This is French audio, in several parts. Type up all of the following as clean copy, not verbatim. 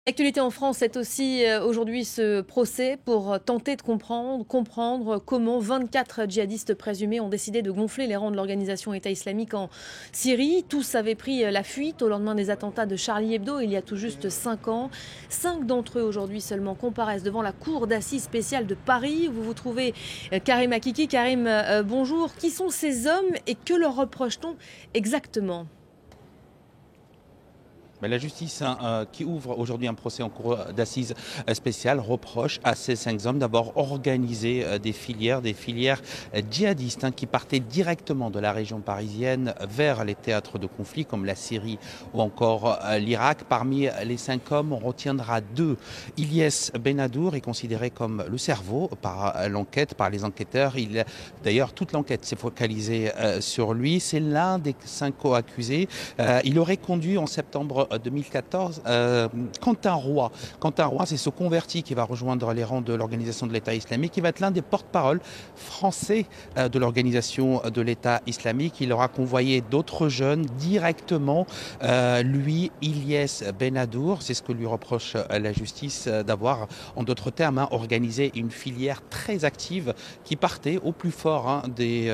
L'actualité en France, c'est aussi aujourd'hui ce procès pour tenter de comprendre comment 24 djihadistes présumés ont décidé de gonfler les rangs de l'organisation État islamique en Syrie. Tous avaient pris la fuite au lendemain des attentats de Charlie Hebdo il y a tout juste 5 ans. 5 d'entre eux aujourd'hui seulement comparaissent devant la cour d'assises spéciale de Paris où vous vous trouvez Karim Akiki. Karim, bonjour. Qui sont ces hommes et que leur reproche-t-on exactement? Mais la justice qui ouvre aujourd'hui un procès en cour d'assises spéciale reproche à ces 5 hommes d'avoir organisé des filières djihadistes qui partaient directement de la région parisienne vers les théâtres de conflit comme la Syrie ou encore l'Irak. Parmi les 5 hommes, on retiendra 2. Ilyes Benhadour est considéré comme le cerveau par l'enquête, par les enquêteurs. D'ailleurs, toute l'enquête s'est focalisée sur lui. C'est l'un des 5 co-accusés. Il aurait conduit en septembre 2014, Quentin Roy. Quentin Roy, c'est ce converti qui va rejoindre les rangs de l'organisation de l'État islamique, qui va être l'un des porte-parole français de l'organisation de l'État islamique. Il aura convoyé d'autres jeunes directement. Lui, Ilyes Benhadour, c'est ce que lui reproche la justice d'avoir, en d'autres termes, organisé une filière très active qui partait au plus fort des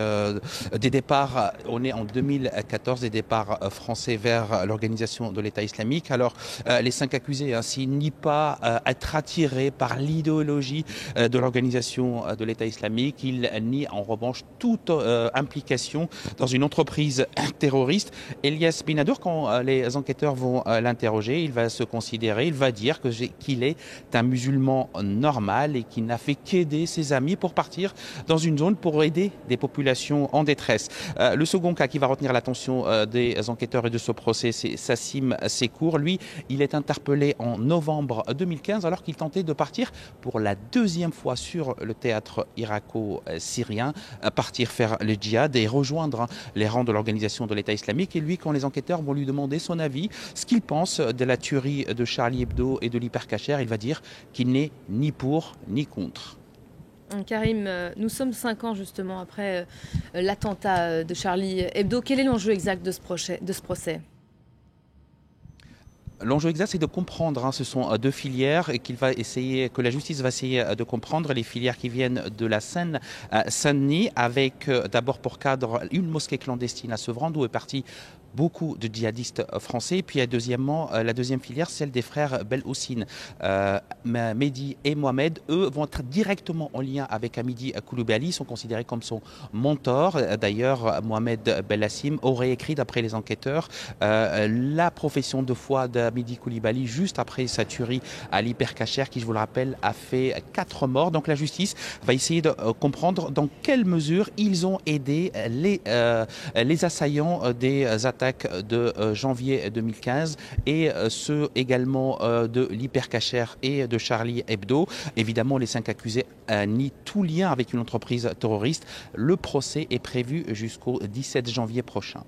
départs. On est en 2014, des départs français vers l'organisation de l'État islamique. Alors, les 5 accusés s'ils nient pas être attirés par l'idéologie de l'organisation de l'État islamique. Ils nient en revanche toute implication dans une entreprise terroriste. Ilyes Benhadour, quand les enquêteurs vont l'interroger, il va se considérer, il va dire qu'il est un musulman normal et qu'il n'a fait qu'aider ses amis pour partir dans une zone pour aider des populations en détresse. Le second cas qui va retenir l'attention des enquêteurs et de ce procès, c'est Sassim Sekour. Lui, il est interpellé en novembre 2015 alors qu'il tentait de partir pour la 2e fois sur le théâtre irako-syrien, partir faire le djihad et rejoindre les rangs de l'organisation de l'État islamique. Et lui, quand les enquêteurs vont lui demander son avis, ce qu'il pense de la tuerie de Charlie Hebdo et de l'hypercacher, il va dire qu'il n'est ni pour ni contre. Karim, nous sommes 5 ans justement après l'attentat de Charlie Hebdo. Quel est l'enjeu exact de ce procès? L'enjeu exact, c'est de comprendre. Ce sont 2 filières et que la justice va essayer de comprendre. Les filières qui viennent de la Seine-Saint-Denis, avec d'abord pour cadre une mosquée clandestine à Sevran, d'où est parti beaucoup de djihadistes français. Et puis, deuxièmement, la 2e filière, celle des frères Belhoussine. Mehdi et Mohamed, eux, vont être directement en lien avec Hamidi Koulibaly. Ils sont considérés comme son mentor. D'ailleurs, Mohamed Belhassim aurait écrit, d'après les enquêteurs, la profession de foi d'Hamidi Koulibaly juste après sa tuerie à l'hypercacher, qui, je vous le rappelle, a fait 4 morts. Donc la justice va essayer de comprendre dans quelle mesure ils ont aidé les assaillants des attaques de janvier 2015 et ceux également de l'hypercacher et de Charlie Hebdo. Évidemment, les 5 accusés nient tout lien avec une entreprise terroriste. Le procès est prévu jusqu'au 17 janvier prochain.